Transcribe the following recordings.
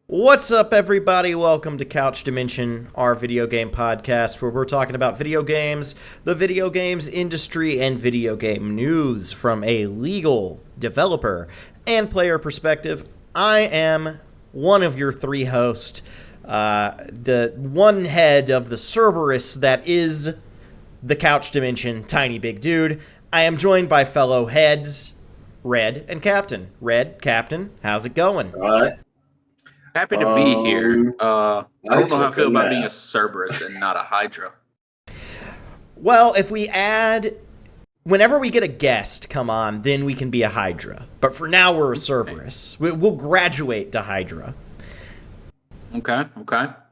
What's up, everybody? Welcome to Couch Dimension, our video game podcast, where we're talking about video games, the video games industry, and video game news from a legal, developer, and player perspective. I am one of your three hosts, the one head of the Cerberus that is the Couch Dimension, TinyBigDude. I am joined by fellow heads, Red and Captain. Red, Captain, how's it going? Happy to be here. I don't know how I feel about being a Cerberus and not a Hydra. Well, if we add... Whenever we get a guest come on, then we can be a Hydra. But for now, we're a Cerberus. We'll graduate to Hydra. Okay.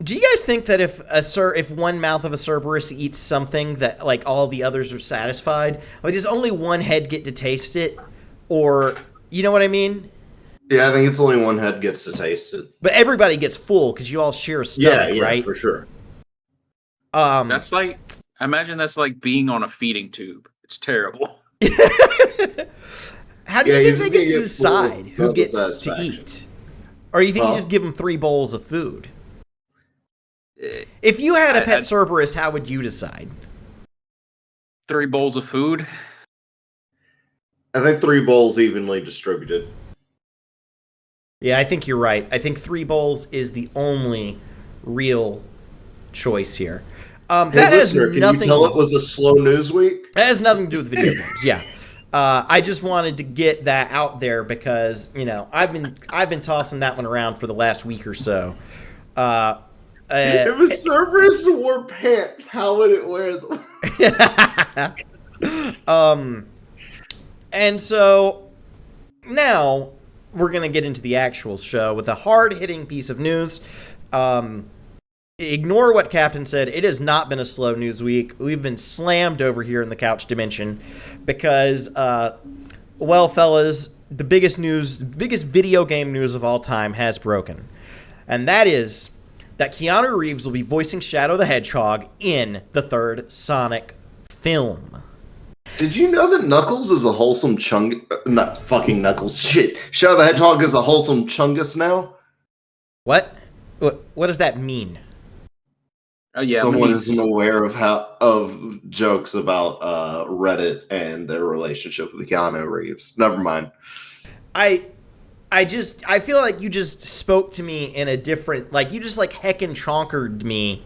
Do you guys think that if one mouth of a Cerberus eats something that like all the others are satisfied, like does only one head get to taste it? Or, you know what I mean? Yeah, I think it's only one head gets to taste it. But everybody gets full because you all share a stomach, yeah, right? For sure. That's like, imagine that's like being on a feeding tube. It's terrible. How do you think they get to decide who gets to eat? Or do you think you just give them 3 bowls of food? If you had a pet Cerberus, how would you decide? 3 bowls of food? I think 3 bowls evenly distributed. Yeah, I think you're right. I think 3 bowls is the only real choice here. That has listener, nothing. Can you tell it was a slow news week? That has nothing to do with video games. Yeah, I just wanted to get that out there because I've been tossing that one around for the last week or so. If a Cerberus wore pants, how would it wear them? And so now we're going to get into the actual show with a hard-hitting piece of news. Ignore what Captain said. It has not been a slow news week. We've been slammed over here in the Couch Dimension because, well, fellas, the biggest video game news of all time has broken. And that is that Keanu Reeves will be voicing Shadow the Hedgehog in the 3rd Sonic film. Did you know that Knuckles is a wholesome not fucking Knuckles, shit. Shadow the Hedgehog is a wholesome chungus now? What? What does that mean? Oh yeah, someone isn't aware of jokes about Reddit and their relationship with Keanu Reeves. Never mind. I feel like you just spoke to me in a different, like you just like heckin' chonkered me.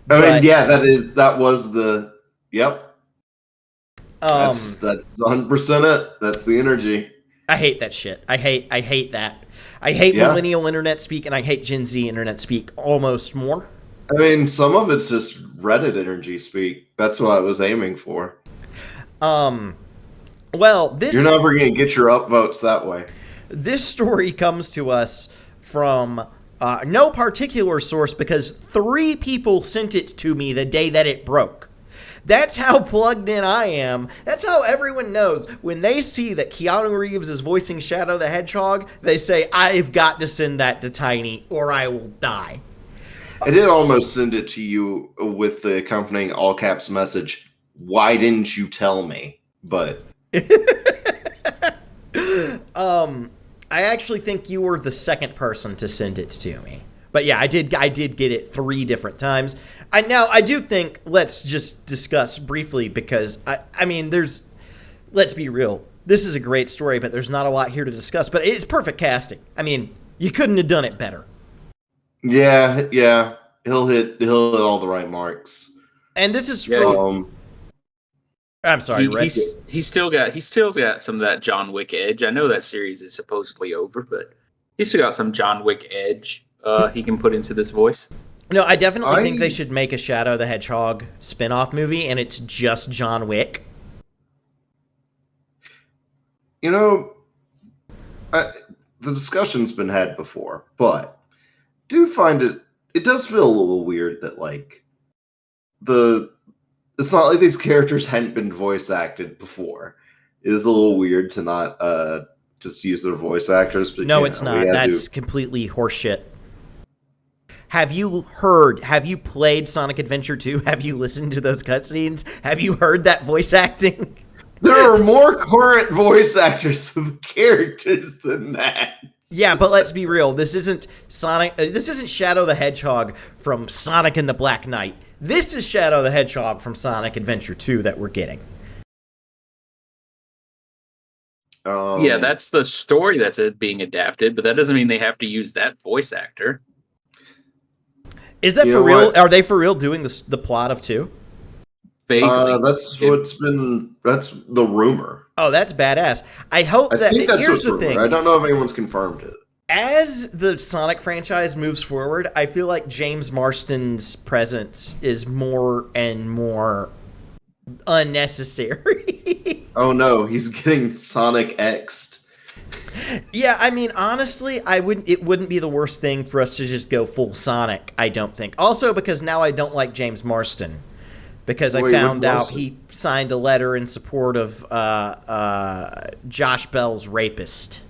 I mean, yeah, that was the yep. That's 100% it. That's the energy. I hate that shit. I hate that. I hate millennial internet speak, and I hate Gen Z internet speak almost more. I mean, some of it's just Reddit energy speak. That's what I was aiming for. Well, you're never gonna get your upvotes that way. This story comes to us from no particular source because 3 people sent it to me the day that it broke. That's how plugged in I am. That's how everyone knows. When they see that Keanu Reeves is voicing Shadow the Hedgehog, they say, I've got to send that to Tiny or I will die. I did almost send it to you with the accompanying all caps message, why didn't you tell me? But I actually think you were the second person to send it to me. But yeah, I did get it 3 different times. I do think, let's just discuss briefly because, I mean, let's be real. This is a great story, but there's not a lot here to discuss. But it's perfect casting. I mean, you couldn't have done it better. Yeah. He'll hit all the right marks. And this is from... I'm sorry, Red. He's still got some of that John Wick edge. I know that series is supposedly over, but he's still got some John Wick edge he can put into this voice. No, I definitely think they should make a Shadow the Hedgehog spin-off movie, and it's just John Wick. The discussion's been had before, but do find it does feel a little weird that, like, it's not like these characters hadn't been voice acted before. It is a little weird to not just use their voice actors. But, no, it's not. That's completely horseshit. Have you played Sonic Adventure 2? Have you listened to those cutscenes? Have you heard that voice acting? There are more current voice actors of the characters than that. Yeah, but let's be real. This isn't Sonic. This isn't Shadow the Hedgehog from Sonic and the Black Knight. This is Shadow the Hedgehog from Sonic Adventure 2 that we're getting. Yeah, that's the story that's being adapted, but that doesn't mean they have to use that voice actor. Is that for real? Are they for real doing the plot of 2? Vaguely. That's the rumor. Oh, that's badass. I hope that. Here's the thing. I don't know if anyone's confirmed it. As the Sonic franchise moves forward, I feel like James Marston's presence is more and more unnecessary. Oh no, he's getting Sonic X'd. Yeah, I mean, honestly, it wouldn't be the worst thing for us to just go full Sonic, I don't think. Also because now I don't like James Marston. Because I found out he signed a letter in support of Josh Bell's rapist.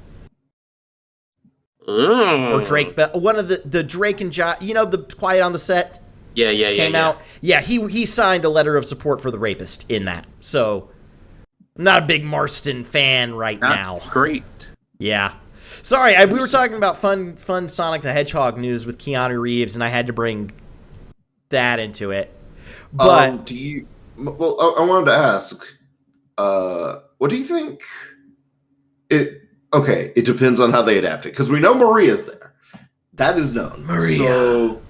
Or Drake Bell. One of the Drake and Josh, the Quiet on the Set? Yeah. Came out. Yeah, he signed a letter of support for the rapist in that. So, I'm not a big Marston fan now. Great. Yeah. Sorry, we were talking about fun Sonic the Hedgehog news with Keanu Reeves, and I had to bring that into it. But I wanted to ask, what do you think? It depends on how they adapt it, because we know Maria's there. That is known. Maria. So,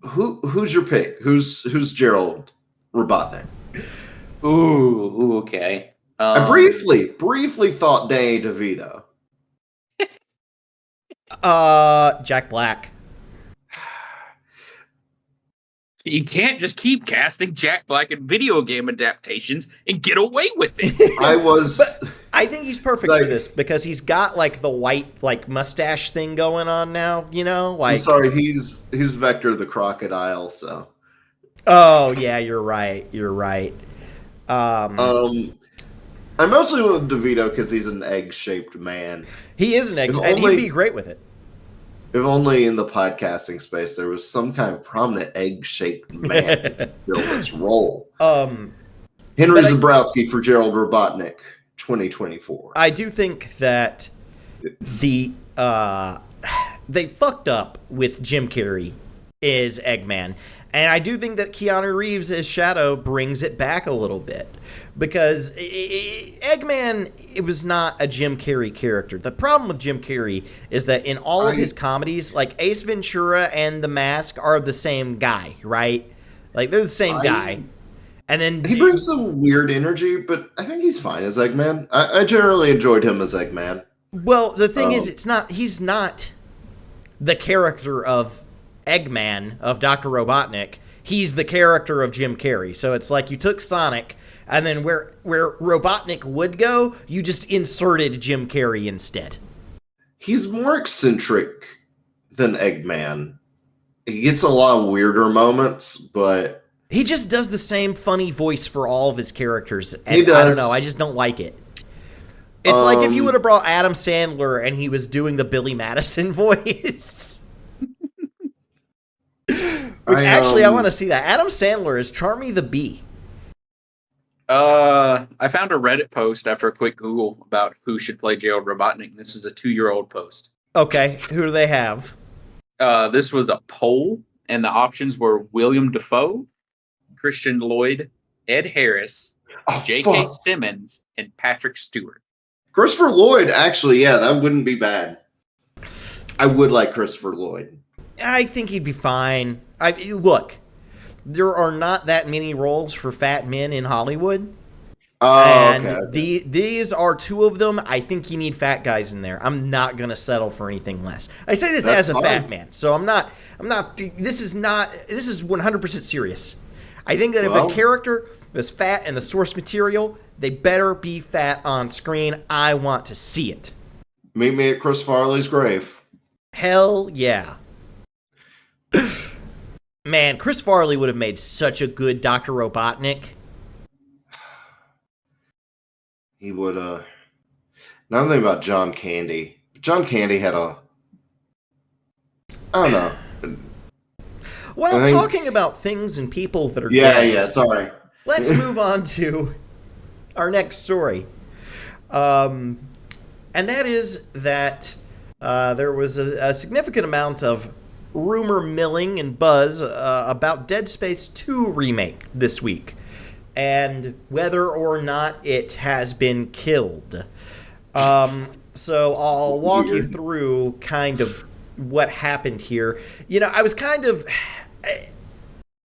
who's your pick? Who's Gerald Robotnik? Ooh, okay. I briefly thought Danny DeVito. Jack Black. You can't just keep casting Jack Black in video game adaptations and get away with it. But I think he's perfect for this because he's got the white mustache thing going on now. I'm sorry, he's Vector the Crocodile. So. Oh yeah, you're right. I mostly went with DeVito because he's an egg-shaped man. He is an egg, and he'd be great with it. If only in the podcasting space there was some kind of prominent egg-shaped man to fill this role. Henry Zabrowski for Gerald Robotnik, 2024. I do think that they fucked up with Jim Carrey as Eggman. And I do think that Keanu Reeves as Shadow brings it back a little bit. Because Eggman, it was not a Jim Carrey character. The problem with Jim Carrey is that in all of his comedies, Ace Ventura and The Mask are the same guy, right? They're the same guy. And then he brings some weird energy, but I think he's fine as Eggman. I generally enjoyed him as Eggman. Well, the thing is, he's not the character of Eggman, of Dr. Robotnik. He's the character of Jim Carrey. So it's like you took Sonic, and then where Robotnik would go, you just inserted Jim Carrey instead. He's more eccentric than Eggman. He gets a lot of weirder moments, but he just does the same funny voice for all of his characters. And he does. I don't know, I just don't like it. It's like if you would have brought Adam Sandler and he was doing the Billy Madison voice. Which I want to see that. Adam Sandler is Charmy the Bee. I found a Reddit post after a quick Google about who should play Gerald Robotnik. This is a 2-year-old post. Okay, who do they have? This was a poll, and the options were William Dafoe, Christian Lloyd, Ed Harris, J.K. Simmons, and Patrick Stewart. Christopher Lloyd, actually, yeah, that wouldn't be bad. I would like Christopher Lloyd. I think he'd be fine. Look, there are not that many roles for fat men in Hollywood. These are 2 of them. I think you need fat guys in there. I'm not going to settle for anything less. I say this as a fat man, so I'm not, this is 100% serious. I think that if a character is fat in the source material, they better be fat on screen. I want to see it. Meet me at Chris Farley's grave. Hell yeah. Man, Chris Farley would have made such a good Dr. Robotnik. He would, Now I'm thinking about John Candy. John Candy had I don't know. Well, talking about things and people that are dead, sorry. Let's move on to our next story. And that is that there was a significant amount of rumor milling and buzz about Dead Space 2 remake this week, and whether or not it has been killed. So I'll walk you through kind of what happened here. You know, I was kind of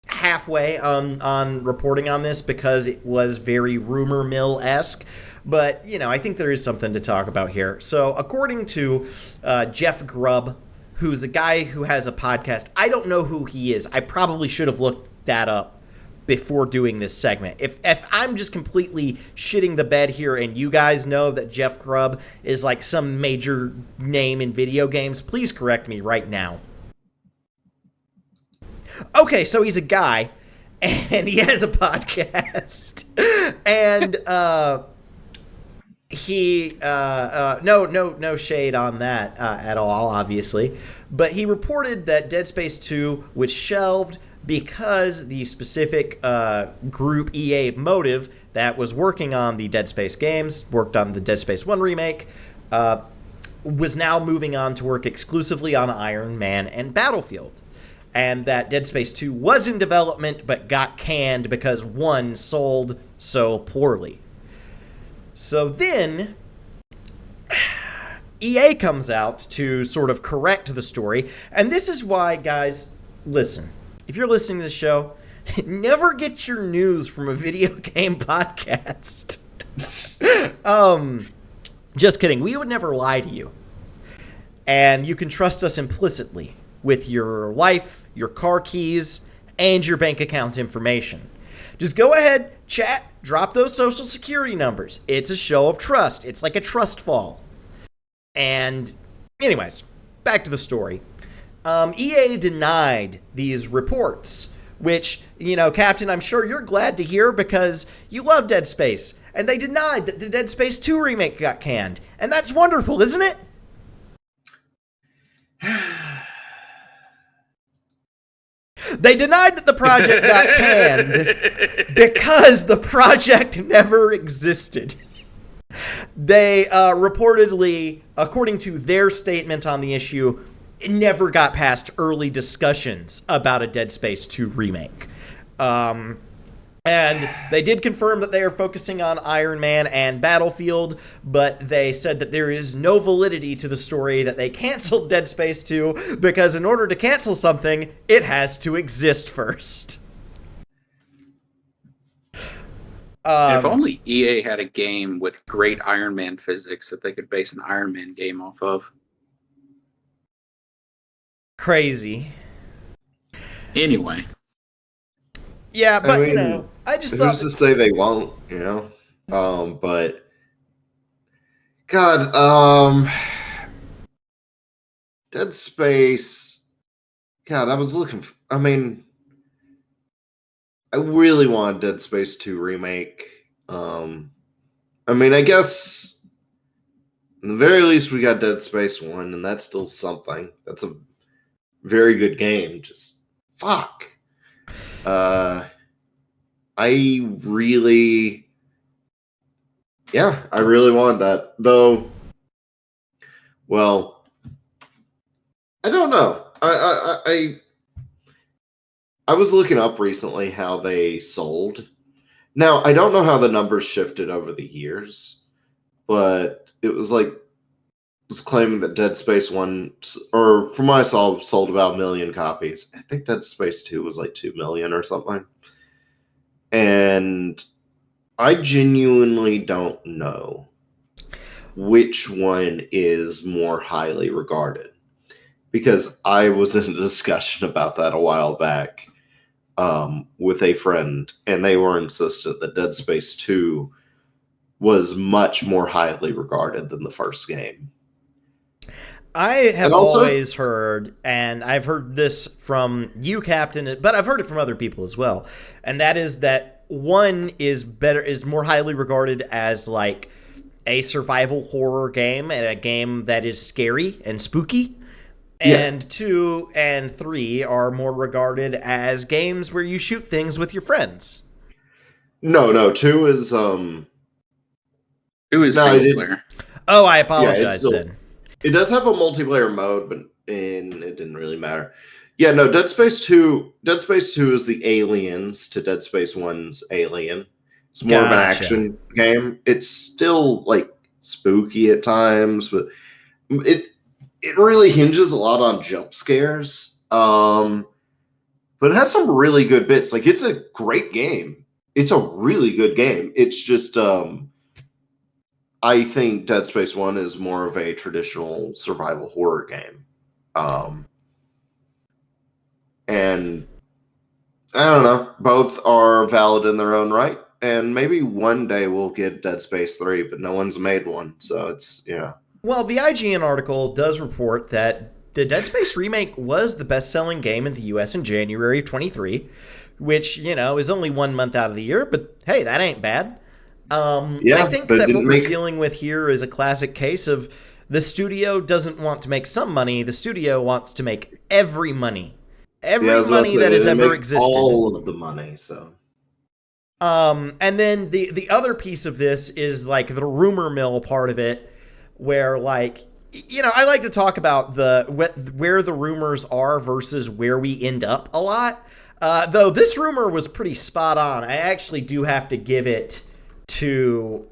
halfway on reporting on this because it was very rumor mill-esque. But, you know, I think there is something to talk about here. So according to Jeff Grubb, who's a guy who has a podcast, I don't know who he is. I probably should have looked that up before doing this segment. If I'm just completely shitting the bed here and you guys know that Jeff Grubb is like some major name in video games, please correct me right now. Okay, so he's a guy, and he has a podcast, and he no shade on that at all, obviously, but he reported that Dead Space 2 was shelved because the specific group EA Motive that was working on the Dead Space games, worked on the Dead Space 1 remake, was now moving on to work exclusively on Iron Man and Battlefield. And that Dead Space 2 was in development but got canned because 1 sold so poorly. So then, EA comes out to sort of correct the story. And this is why, guys, listen. If you're listening to the show, never get your news from a video game podcast. Just kidding. We would never lie to you. And you can trust us implicitly with your life, your car keys, and your bank account information. Just go ahead, chat, drop those social security numbers. It's a show of trust. It's like a trust fall. And anyways, back to the story. EA denied these reports, which, you know, Captain, I'm sure you're glad to hear because you love Dead Space. And they denied that the Dead Space 2 remake got canned. And that's wonderful, isn't it? They denied that the project got canned because the project never existed. They reportedly, according to their statement on the issue, it never got past early discussions about a Dead Space 2 remake. And they did confirm that they are focusing on Iron Man and Battlefield, but they said that there is no validity to the story that they canceled Dead Space 2 because in order to cancel something, it has to exist first. If only EA had a game with great Iron Man physics that they could base an Iron Man game off of. Crazy. Anyway. Yeah, but, I mean, you know, I just thought... Who's to say they won't, you know? But... God, Dead Space... God, I was looking... I mean... I really want Dead Space 2 remake. I mean, I guess... In the very least, we got Dead Space 1, and that's still something. That's a very good game. Just... Fuck. I really want that. Though, well, I don't know. I was looking up recently how they sold. Now, I don't know how the numbers shifted over the years, but it was like, was claiming that Dead Space 1, or from what I saw, sold about 1 million copies. I think Dead Space 2 was like 2 million or something. And I genuinely don't know which one is more highly regarded. Because I was in a discussion about that a while back with a friend, and they were insistent that Dead Space 2 was much more highly regarded than the first game. I have always heard, and I've heard this from you, Captain, but I've heard it from other people as well, and that is that 1 is more highly regarded as like a survival horror game and a game that is scary and spooky, and 2 and 3 are more regarded as games where you shoot things with your friends. No, 2 is 2 is single player. Oh, I apologize then. It does have a multiplayer mode, but it didn't really matter. Yeah, no, Dead Space 2 is the aliens to Dead Space 1's Alien. It's more of an action game. It's still like spooky at times, but it really hinges a lot on jump scares. But it has some really good bits. Like, it's a great game. It's a really good game. It's just I think Dead Space 1 is more of a traditional survival horror game. And I don't know. Both are valid in their own right. And maybe one day we'll get Dead Space 3, but no one's made one. So it's, Well, the IGN article does report that the Dead Space remake was the best-selling game in the US in January of 23, which, is only 1 month out of the year, but hey, that ain't bad. I think that what we're dealing with here is a classic case of the studio doesn't want to make some money, the studio wants to make every money. Money that has ever existed. All of the money, so. And then the other piece of this is like the rumor mill part of it, where like, I like to talk about where the rumors are versus where we end up a lot. Though this rumor was pretty spot on. I actually do have to give it to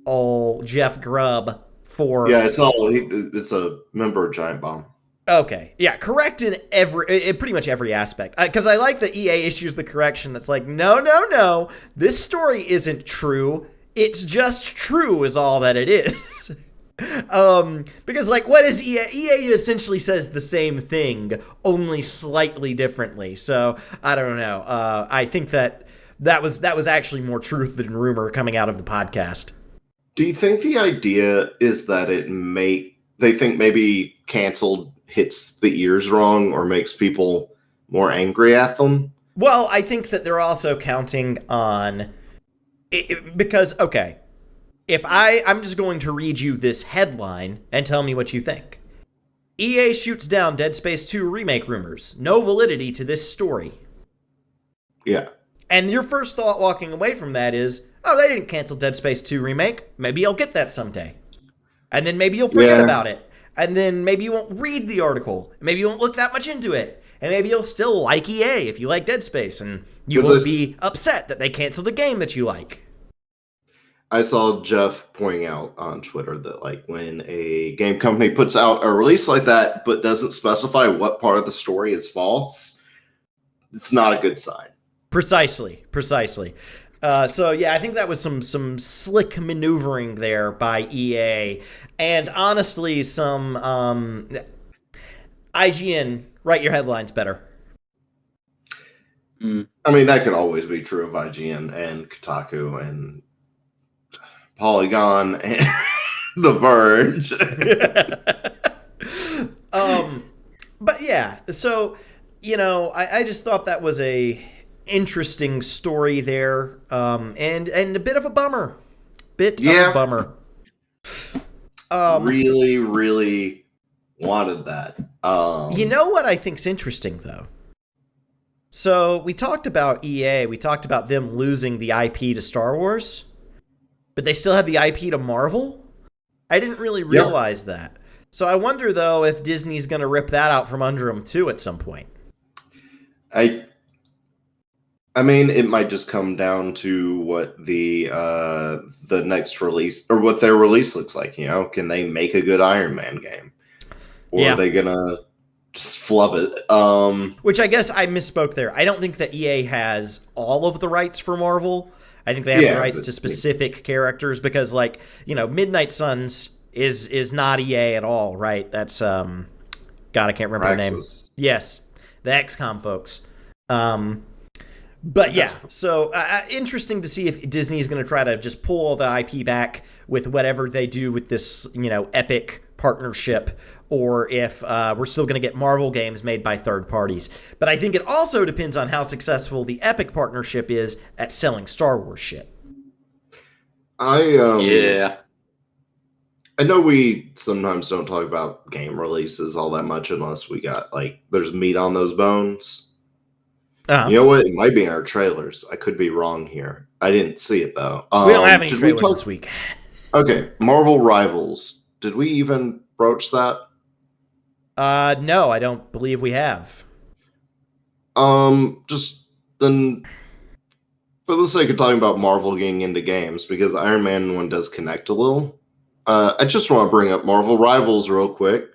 old Jeff Grubb for. Yeah, it's a member of Giant Bomb. Okay, yeah, correct in pretty much every aspect. Because I like that EA issues the correction that's like, no, this story isn't true. It's just true is all that it is. Because like, what is EA? EA essentially says the same thing, only slightly differently. So I don't know. I think that was actually more truth than rumor coming out of the podcast. Do you think the idea is that they think maybe canceled hits the ears wrong or makes people more angry at them? Well, I think that they're also counting on because, okay, if I'm just going to read you this headline and tell me what you think. EA shoots down Dead Space 2 remake rumors. No validity to this story. Yeah. And your first thought walking away from that is, oh, they didn't cancel Dead Space 2 remake. Maybe I'll get that someday. And then maybe you'll forget about it. And then maybe you won't read the article. Maybe you won't look that much into it. And maybe you'll still like EA if you like Dead Space. And you won't be upset that they canceled a game that you like. I saw Jeff pointing out on Twitter that like when a game company puts out a release like that but doesn't specify what part of the story is false, it's not a good sign. Precisely. So yeah, I think that was some slick maneuvering there by EA, and honestly, some IGN, write your headlines better. I mean, that could always be true of IGN and Kotaku and Polygon and The Verge. But yeah, so I just thought that was a interesting story there, and a bit of a bummer. Really, really wanted that. You know what I think's interesting though? So we talked about EA, we talked about them losing the IP to Star Wars, but they still have the IP to Marvel? I didn't really realize that. So I wonder though if Disney's going to rip that out from under them too at some point. I mean, it might just come down to what the next release or what their release looks like. Can they make a good Iron Man game, or are they gonna just flub it? Which I guess I misspoke there. I don't think that EA has all of the rights for Marvel. I think they have the rights to specific characters because, like, Midnight Suns is not EA at all, right? That's God, I can't remember the name. Yes, the XCOM folks. But yeah, so interesting to see if Disney is going to try to just pull all the IP back with whatever they do with this, Epic partnership, or if we're still going to get Marvel games made by third parties. But I think it also depends on how successful the Epic partnership is at selling Star Wars shit. I know we sometimes don't talk about game releases all that much unless we got, there's meat on those bones. You know what? It might be in our trailers. I could be wrong here. I didn't see it, though. We don't have any trailers this week. Okay, Marvel Rivals. Did we even broach that? No, I don't believe we have. Just then, for the sake of talking about Marvel getting into games, because Iron Man one does connect a little. I just want to bring up Marvel Rivals real quick.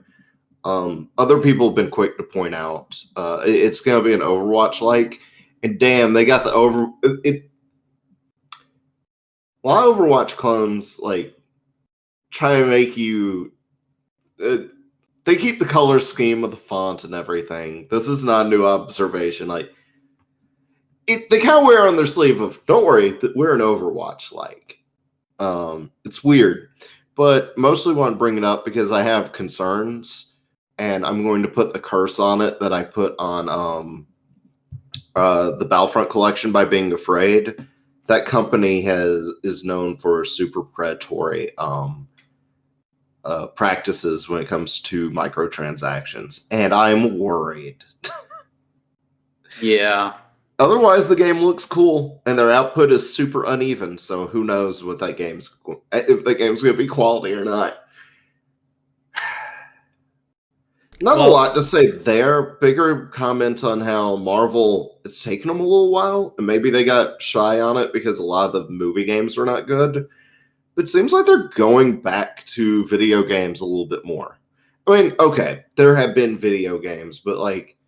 Other people have been quick to point out it's going to be an Overwatch-like, and damn, they got the a lot of Overwatch clones like try to make you. They keep the color scheme of the font and everything. This is not a new observation. Like they kind of wear on their sleeve of, "Don't worry, we're an Overwatch-like." It's weird, but mostly want to bring it up because I have concerns, and I'm going to put the curse on it that I put on the Battlefront collection by being afraid. That company is known for super predatory practices when it comes to microtransactions, and I'm worried. Yeah. Otherwise, the game looks cool, and their output is super uneven. So who knows if that game's going to be quality or not. Not a lot to say there. Bigger comment on how Marvel, it's taken them a little while, and maybe they got shy on it because a lot of the movie games were not good. But it seems like they're going back to video games a little bit more. I mean, okay, there have been video games, but like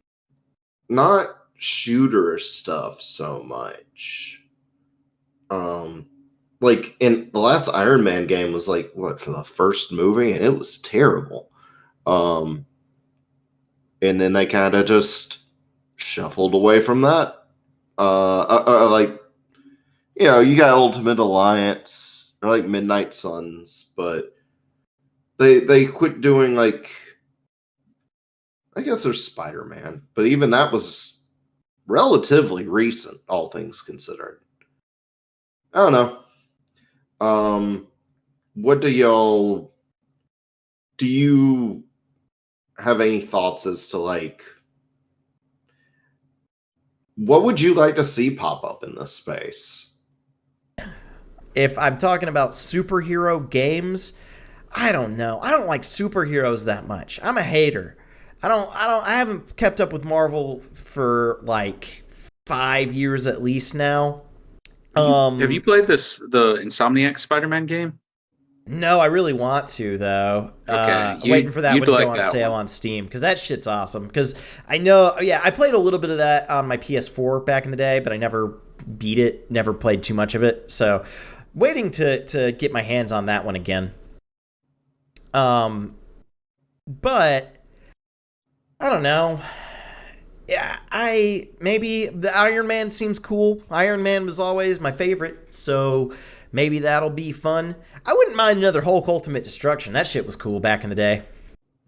not shooter stuff so much. Like in the last Iron Man game was like what, for the first movie, and it was terrible. And then they kind of just shuffled away from that. Like, you know, you got Ultimate Alliance or like Midnight Suns, but they quit doing like, I guess there's Spider-Man, but even that was relatively recent, all things considered. I don't know. What do you have any thoughts as to like, what would you like to see pop up in this space? If I'm talking about superhero games, I don't know. I don't like superheroes that much. I'm a hater. I haven't kept up with Marvel for like 5 years at least now. Have you played the Insomniac Spider-Man game? No, I really want to though. Okay, Waiting for that one to like go on that sale one on Steam because that shit's awesome. Because I know, yeah, I played a little bit of that on my PS4 back in the day, but I never beat it. Never played too much of it. So, waiting to get my hands on that one again. But I don't know. Yeah, maybe the Iron Man seems cool. Iron Man was always my favorite, so maybe that'll be fun. I wouldn't mind another Hulk Ultimate Destruction. That shit was cool back in the day.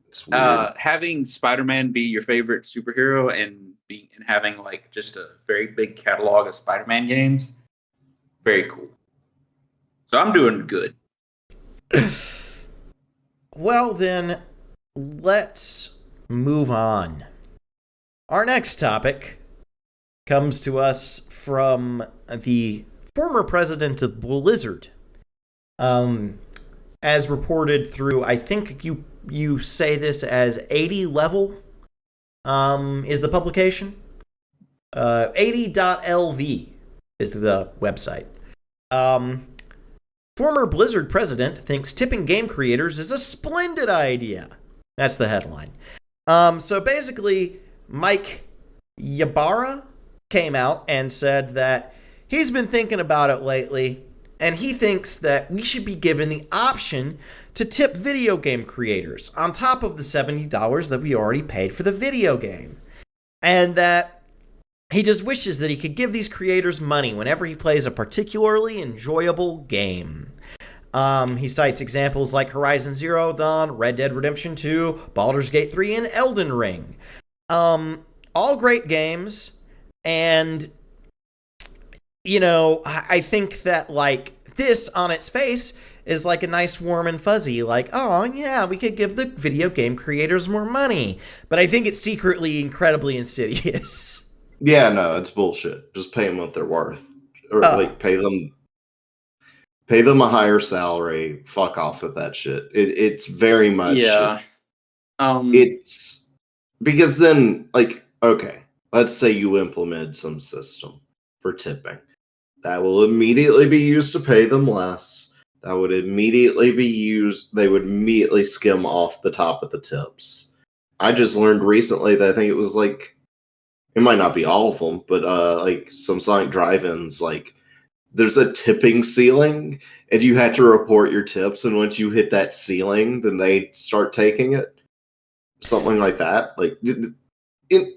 It's weird. Having Spider-Man be your favorite superhero and having like just a very big catalog of Spider-Man games, very cool. So I'm doing good. Well then, let's move on. Our next topic comes to us from the former president of Blizzard. As reported through, I think you say this as 80 level, is the publication. 80.lv is the website. Former Blizzard president thinks tipping game creators is a splendid idea. That's the headline. So basically, Mike Ybarra came out and said that he's been thinking about it lately, and he thinks that we should be given the option to tip video game creators on top of the $70 that we already paid for the video game. And that he just wishes that he could give these creators money whenever he plays a particularly enjoyable game. He cites examples like Horizon Zero Dawn, Red Dead Redemption 2, Baldur's Gate 3, and Elden Ring. All great games, and you know, I think that like this on its face is like a nice warm and fuzzy, like, oh yeah, we could give the video game creators more money. But I think it's secretly incredibly insidious. Yeah, no, it's bullshit. Just pay them what they're worth, or like pay them Pay them a higher salary. Fuck off with that shit. It's very much. Yeah. It's because then, like, okay, let's say you implement some system for tipping. That will immediately be used to pay them less. That would immediately be used. They would immediately skim off the top of the tips. I just learned recently that I think it was like, it might not be all of them, but like some Sonic drive-ins, like there's a tipping ceiling, and you had to report your tips. And once you hit that ceiling, then they start taking it. Something like that. Like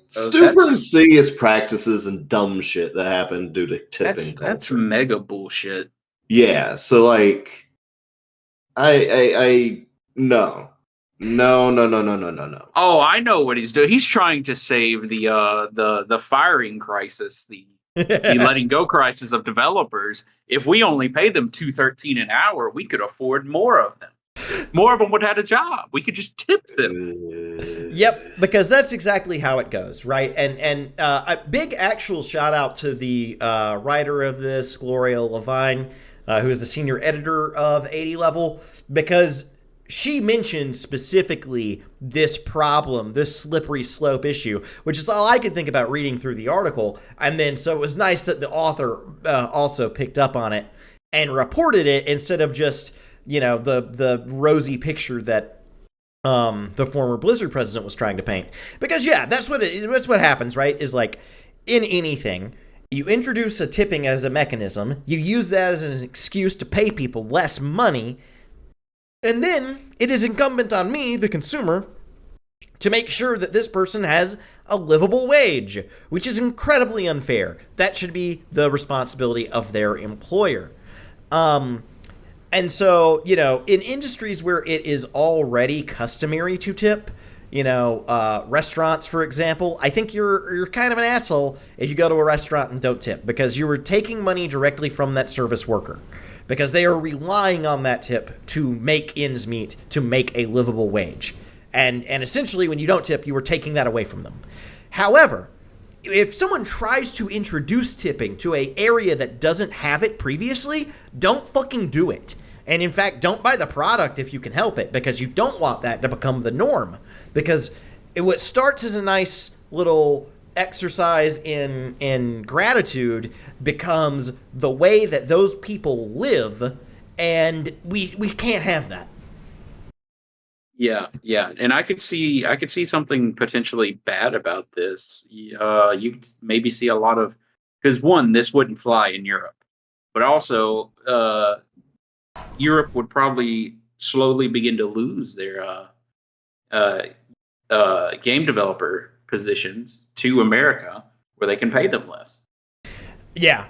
super insidious practices and dumb shit that happen due to tipping culture. That's mega bullshit. Yeah, so like I no. Oh, I know what he's doing. He's trying to save the firing crisis, the letting go crisis of developers. If we only pay them $2.13 an hour, we could afford more of them. More of them would have a job. We could just tip them. Yep, because that's exactly how it goes, right? And a big actual shout out to the writer of this, Gloria Levine, who is the senior editor of 80 Level, because she mentioned specifically this problem, this slippery slope issue, which is all I could think about reading through the article. And then so it was nice that the author also picked up on it and reported it instead of just, you know, the rosy picture that the former Blizzard president was trying to paint. Because yeah, that's what happens, right? Is like in anything, you introduce a tipping as a mechanism, you use that as an excuse to pay people less money, and then it is incumbent on me, the consumer, to make sure that this person has a livable wage, which is incredibly unfair. That should be the responsibility of their employer. And so, you know, in industries where it is already customary to tip, you know, restaurants, for example, I think you're kind of an asshole if you go to a restaurant and don't tip, because you were taking money directly from that service worker, because they are relying on that tip to make ends meet, to make a livable wage. And essentially, when you don't tip, you are taking that away from them. However, if someone tries to introduce tipping to an area that doesn't have it previously, don't fucking do it. And in fact, don't buy the product if you can help it, because you don't want that to become the norm. Because what starts as a nice little exercise in gratitude becomes the way that those people live, and we can't have that. Yeah, and I could see something potentially bad about this. You could maybe see a lot of, because one, this wouldn't fly in Europe, but also Europe would probably slowly begin to lose their game developer positions to America, where they can pay them less. Yeah,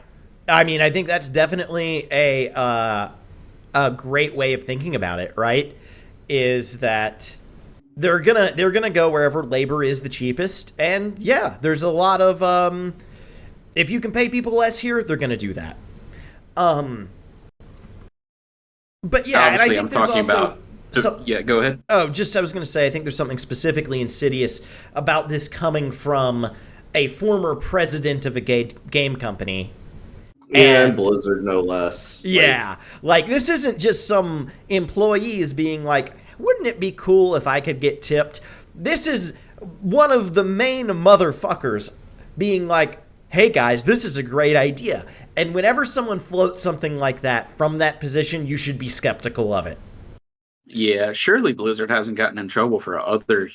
I mean, I think that's definitely a great way of thinking about it, right? Is that they're gonna go wherever labor is the cheapest, and yeah, there's a lot of if you can pay people less here, they're gonna do that. But yeah, obviously, and I think there's also yeah, go ahead. I was gonna say, I think there's something specifically insidious about this coming from a former president of a game company. And Blizzard, no less. Yeah. Like, this isn't just some employees being like, wouldn't it be cool if I could get tipped? This is one of the main motherfuckers being like, hey guys, this is a great idea. And whenever someone floats something like that from that position, you should be skeptical of it. Yeah, surely Blizzard hasn't gotten in trouble for other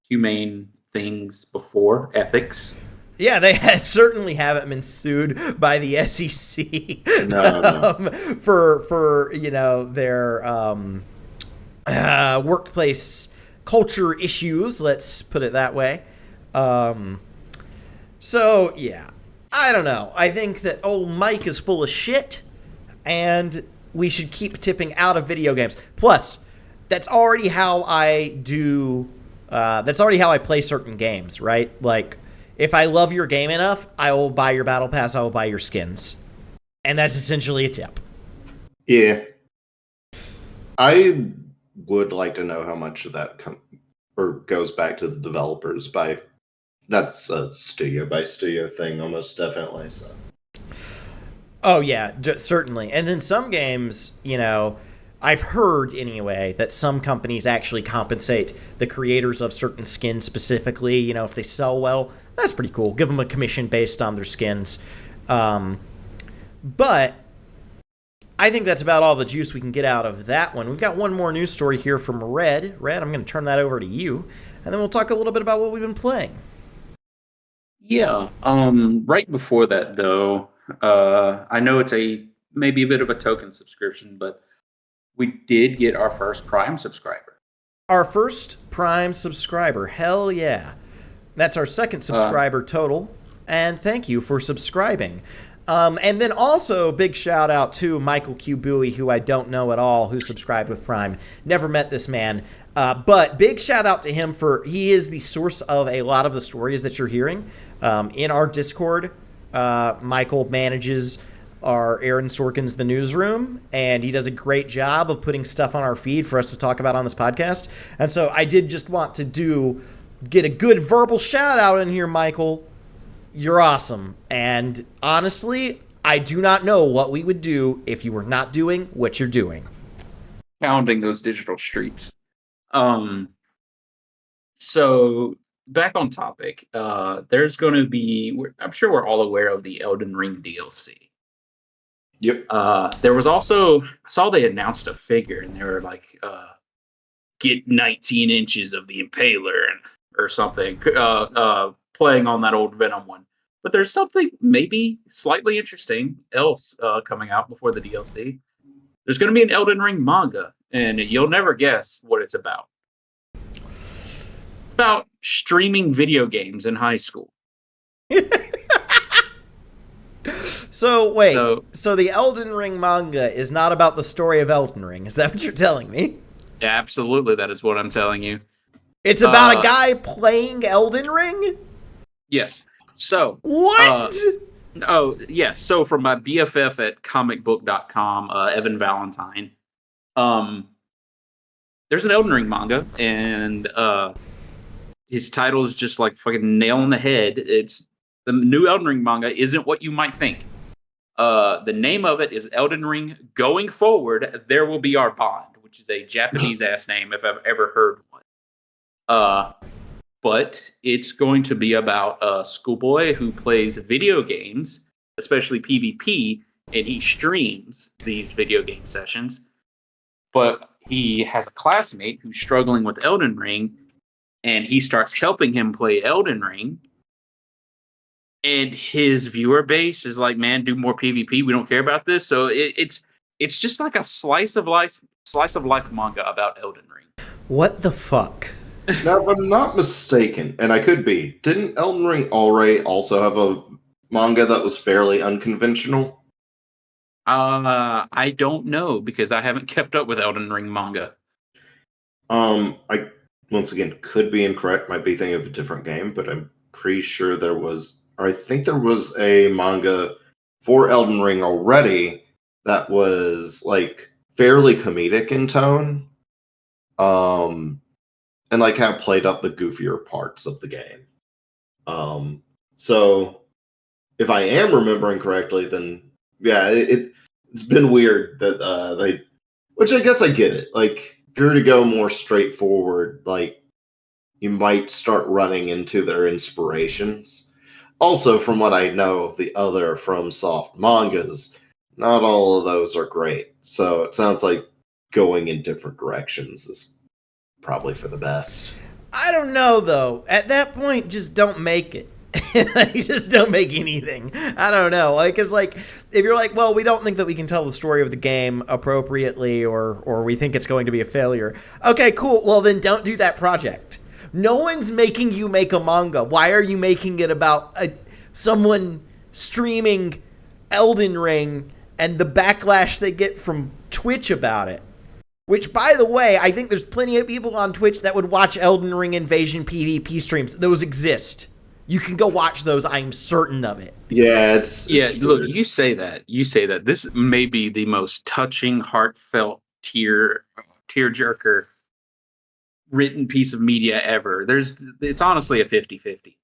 humane things before, ethics. Yeah, they certainly haven't been sued by the SEC for you know, their workplace culture issues. Let's put it that way. So yeah, I don't know. I think that old Mike is full of shit, and we should keep tipping out of video games. Plus, that's already how I do. That's already how I play certain games, right? Like, if I love your game enough, I will buy your battle pass, I will buy your skins. And that's essentially a tip. Yeah. I would like to know how much of that goes back to the developers. That's a studio by studio thing, almost definitely. So Oh yeah, certainly. And then some games, I've heard anyway that some companies actually compensate the creators of certain skins specifically. If they sell well, that's pretty cool. Give them a commission based on their skins. But I think that's about all the juice we can get out of that one. We've got one more news story here from Red. Red, I'm going to turn that over to you, and then we'll talk a little bit about what we've been playing. Yeah. Right before that, though, I know it's maybe a bit of a token subscription, but we did get our first Prime subscriber. Our first Prime subscriber. Hell yeah. That's our second subscriber total. And thank you for subscribing. And then also, big shout out to Michael Q. Bowie, who I don't know at all, who subscribed with Prime. Never met this man. But big shout out to him he is the source of a lot of the stories that you're hearing. In our Discord, Michael manages our Aaron Sorkin's The Newsroom, and he does a great job of putting stuff on our feed for us to talk about on this podcast. And so I did just want to get a good verbal shout out in here, Michael. You're awesome. And honestly, I do not know what we would do if you were not doing what you're doing. Pounding those digital streets. So back on topic, there's going to be, I'm sure we're all aware of the Elden Ring DLC. Yep. There was also, I saw they announced a figure and they were like, get 19 inches of the Impaler or something, playing on that old Venom one. But there's something maybe slightly interesting else coming out before the DLC. There's going to be an Elden Ring manga, and you'll never guess what it's about. About streaming video games in high school. So wait, so the Elden Ring manga is not about the story of Elden Ring. Is that what you're telling me? Yeah, absolutely, that is what I'm telling you. It's about a guy playing Elden Ring? Yes. So what? Yes. So from my BFF at comicbook.com, Evan Valentine, there's an Elden Ring manga, and his title is just like fucking nail on the head. It's the new Elden Ring manga isn't what you might think. The name of it is Elden Ring Going Forward, There Will Be Our Bond, which is a Japanese ass name if I've ever heard one. But it's going to be about a schoolboy who plays video games, especially PvP, and he streams these video game sessions. But he has a classmate who's struggling with Elden Ring, and he starts helping him play Elden Ring. And his viewer base is like, man, do more PvP. We don't care about this. So it's just like a slice of life manga about Elden Ring. What the fuck? Now, if I'm not mistaken, and I could be, didn't Elden Ring already also have a manga that was fairly unconventional? I don't know because I haven't kept up with Elden Ring manga. I once again could be incorrect. Might be thinking of a different game, but I'm pretty sure there was. Or I think there was a manga for Elden Ring already that was like fairly comedic in tone. And like kind of played up the goofier parts of the game. So if I am remembering correctly, then yeah, it's been weird that they, which I guess I get it. Like if you're to go more straightforward, like you might start running into their inspirations. Also, from what I know of the other FromSoft mangas, not all of those are great. So it sounds like going in different directions is probably for the best. I don't know, though. At that point, just don't make it. Just don't make anything. I don't know. Because if you're like, well, we don't think that we can tell the story of the game appropriately, or we think it's going to be a failure. Okay, cool. Well, then don't do that project. No one's making you make a manga. Why are you making it about someone streaming Elden Ring and the backlash they get from Twitch about it? Which, by the way, I think there's plenty of people on Twitch that would watch Elden Ring Invasion PvP streams. Those exist. You can go watch those. I'm certain of it. Yeah, it's look, weird. you say that. This may be the most touching, heartfelt, tear jerker written piece of media ever. It's honestly a 50-50.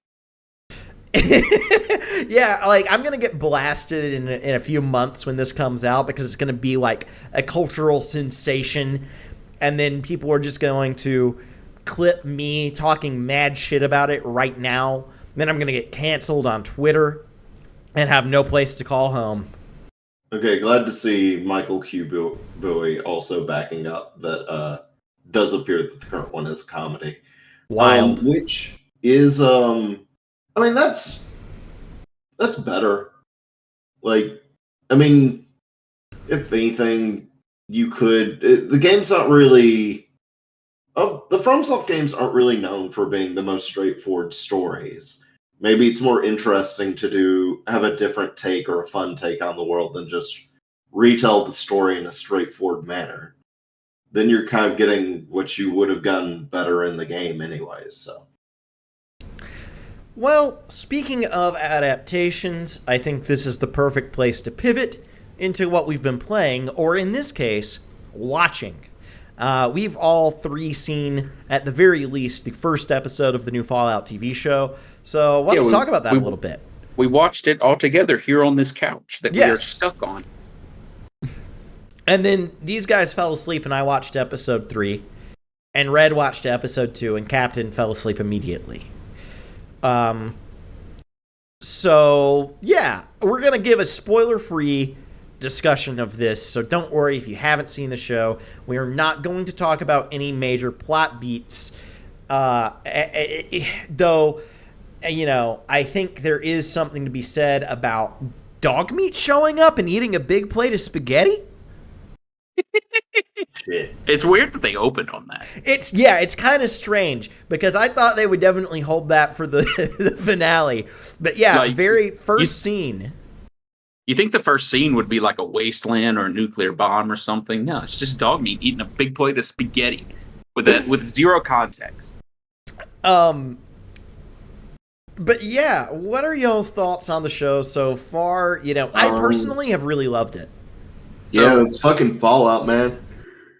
Yeah, like I'm gonna get blasted in a few months when this comes out because it's gonna be like a cultural sensation, and then people are just going to clip me talking mad shit about it right now. Then I'm gonna get canceled on Twitter and have no place to call home. Okay, glad to see Michael Q. Bowie also backing up that does appear that the current one is a comedy. Wild. Which is I mean that's better. Like, I mean, if anything, you could the game's not really the FromSoft games aren't really known for being the most straightforward stories. Maybe it's more interesting to have a different take or a fun take on the world than just retell the story in a straightforward manner. Then you're kind of getting what you would have gotten better in the game anyways, so. Well, speaking of adaptations, I think this is the perfect place to pivot into what we've been playing, or in this case, watching. We've all three seen, at the very least, the first episode of the new Fallout TV show. So why don't we talk about that a little bit? We watched it all together here on this couch that we are stuck on. And then these guys fell asleep, and I watched episode 3. And Red watched episode 2, and Captain fell asleep immediately. So, yeah, we're going to give a spoiler-free discussion of this, so don't worry if you haven't seen the show. We are not going to talk about any major plot beats, though, you know, I think there is something to be said about dog meat showing up and eating a big plate of spaghetti. It's weird that they opened on that. It's kind of strange because I thought they would definitely hold that for the finale. But yeah, like, very first scene. You think the first scene would be like a wasteland or a nuclear bomb or something? No, it's just dog meat eating a big plate of spaghetti with zero context. But yeah, what are y'all's thoughts on the show so far? You know, I personally have really loved it. Yeah, it's fucking Fallout, man.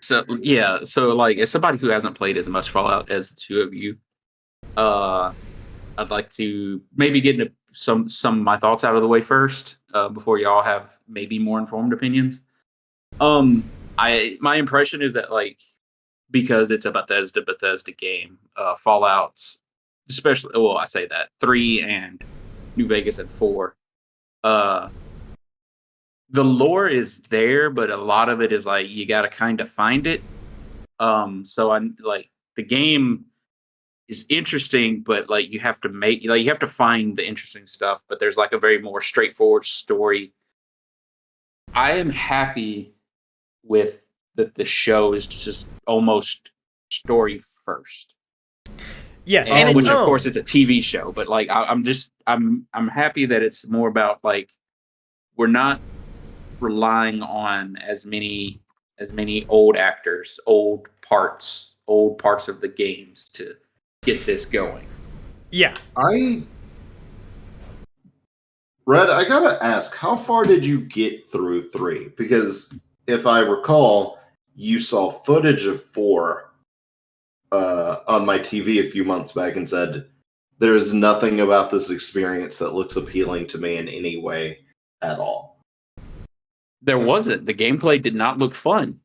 So yeah, so like as somebody who hasn't played as much Fallout as the two of you, I'd like to maybe get into some of my thoughts out of the way first, before y'all have maybe more informed opinions. My impression is that, like, because it's a Bethesda game, Fallout's especially, well, I say that 3 and New Vegas and 4, the lore is there, but a lot of it is like you got to kind of find it. So I'm like, the game is interesting, but like you have to find the interesting stuff. But there's like a very more straightforward story. I am happy with that. The show is just almost story first. Yeah, and which of course it's a TV show, but like I'm happy that it's more about, like, we're not relying on as many old actors, old parts of the games to get this going. Yeah. Red, I gotta ask, how far did you get through 3? Because if I recall, you saw footage of 4 on my TV a few months back and said, there's nothing about this experience that looks appealing to me in any way at all. There wasn't. The gameplay did not look fun.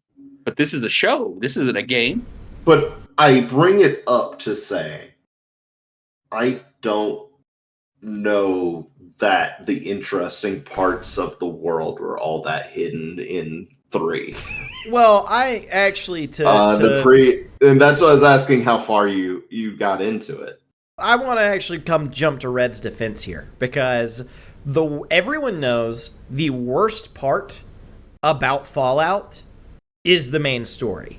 But this is a show. This isn't a game. But I bring it up to say, I don't know that the interesting parts of the world were all that hidden in 3. Well, I actually and that's what I was asking, how far you got into it. I want to actually jump to Red's defense here, because everyone knows the worst part about Fallout is the main story.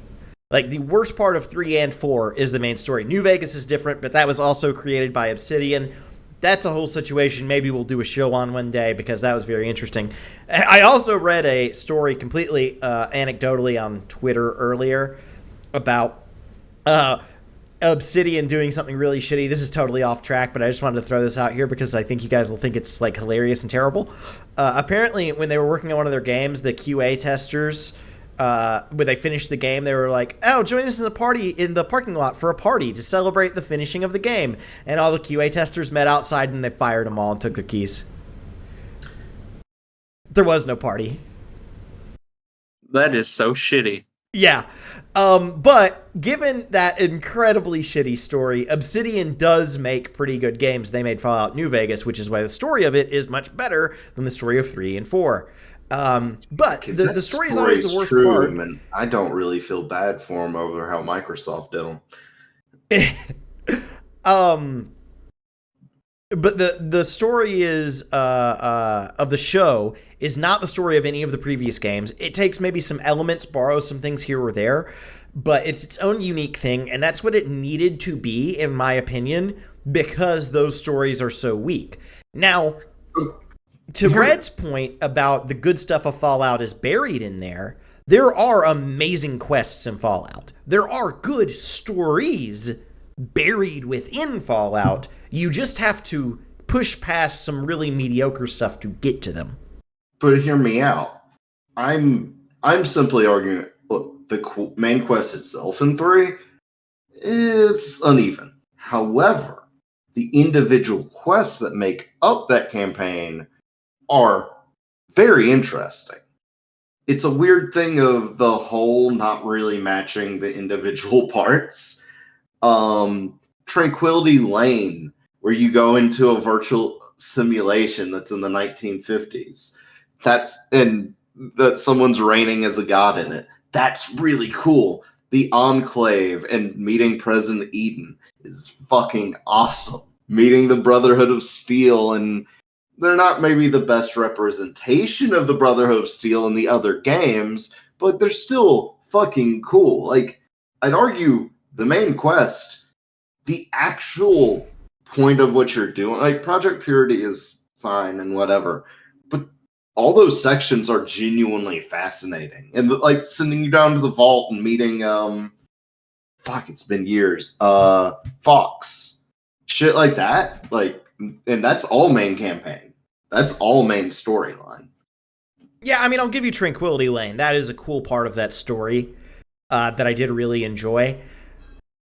Like, the worst part of 3 and 4 is the main story. New Vegas is different, but that was also created by Obsidian. That's a whole situation maybe we'll do a show on one day, because that was very interesting. I also read a story completely anecdotally on Twitter earlier about Obsidian doing something really shitty. This is totally off track, but I just wanted to throw this out here because I think you guys will think it's like hilarious and terrible. Apparently, when they were working on one of their games, the QA testers when they finished the game, they were like, "Oh, join us in the parking lot for a party to celebrate the finishing of the game." And all the QA testers met outside, and they fired them all and took their keys. There was no party. That is so shitty. Yeah. But given that incredibly shitty story, Obsidian does make pretty good games. They made Fallout New Vegas, which is why the story of it is much better than the story of 3 and 4. But the story is always the worst part. And I don't really feel bad for them over how Microsoft did them. But the story is of the show is not the story of any of the previous games. It takes maybe some elements, borrows some things here or there, but it's its own unique thing, and that's what it needed to be, in my opinion, because those stories are so weak. Now, to Red's point about the good stuff of Fallout is buried in there, there are amazing quests in Fallout. There are good stories buried within Fallout. You just have to push past some really mediocre stuff to get to them. But hear me out. I'm simply arguing, look, the main quest itself in 3, it's uneven. However, the individual quests that make up that campaign are very interesting. It's a weird thing of the whole not really matching the individual parts. Tranquility Lane, where you go into a virtual simulation that's in the 1950s. That someone's reigning as a god in it. That's really cool. The Enclave and meeting President Eden is fucking awesome. Meeting the Brotherhood of Steel, and they're not maybe the best representation of the Brotherhood of Steel in the other games, but they're still fucking cool. Like, I'd argue the main quest, the actual point of what you're doing, like Project Purity is fine and whatever, but all those sections are genuinely fascinating. And like sending you down to the vault and meeting, it's been years, Fox, shit like that. Like, and that's all main campaign. That's all main storyline. Yeah, I mean, I'll give you Tranquility Lane. That is a cool part of that story that I did really enjoy.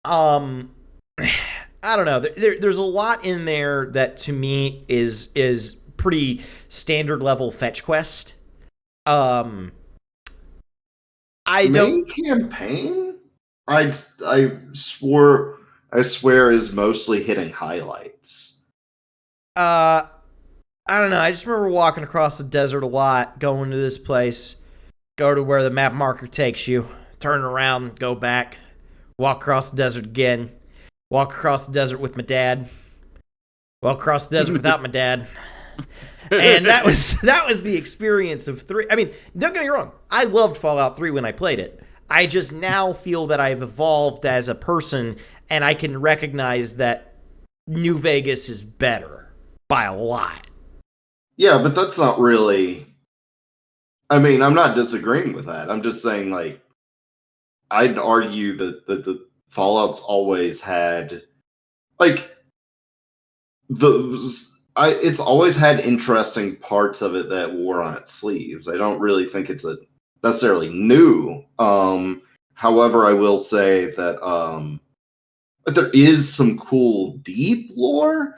I don't know. There's a lot in there that to me is pretty standard level fetch quest. Main campaign? I swear is mostly hitting highlights. I don't know. I just remember walking across the desert a lot, going to this place, go to where the map marker takes you, turn around, go back, walk across the desert again, walk across the desert with my dad, walk across the desert without my dad. And that was the experience of 3. I mean, don't get me wrong. I loved Fallout 3 when I played it. I just now feel that I've evolved as a person, and I can recognize that New Vegas is better by a lot. Yeah, but that's not really... I mean, I'm not disagreeing with that. I'm just saying, like, I'd argue that the Fallout's always had... Like, it's always had interesting parts of it that wore on its sleeves. I don't really think it's necessarily new. However, I will say that there is some cool deep lore,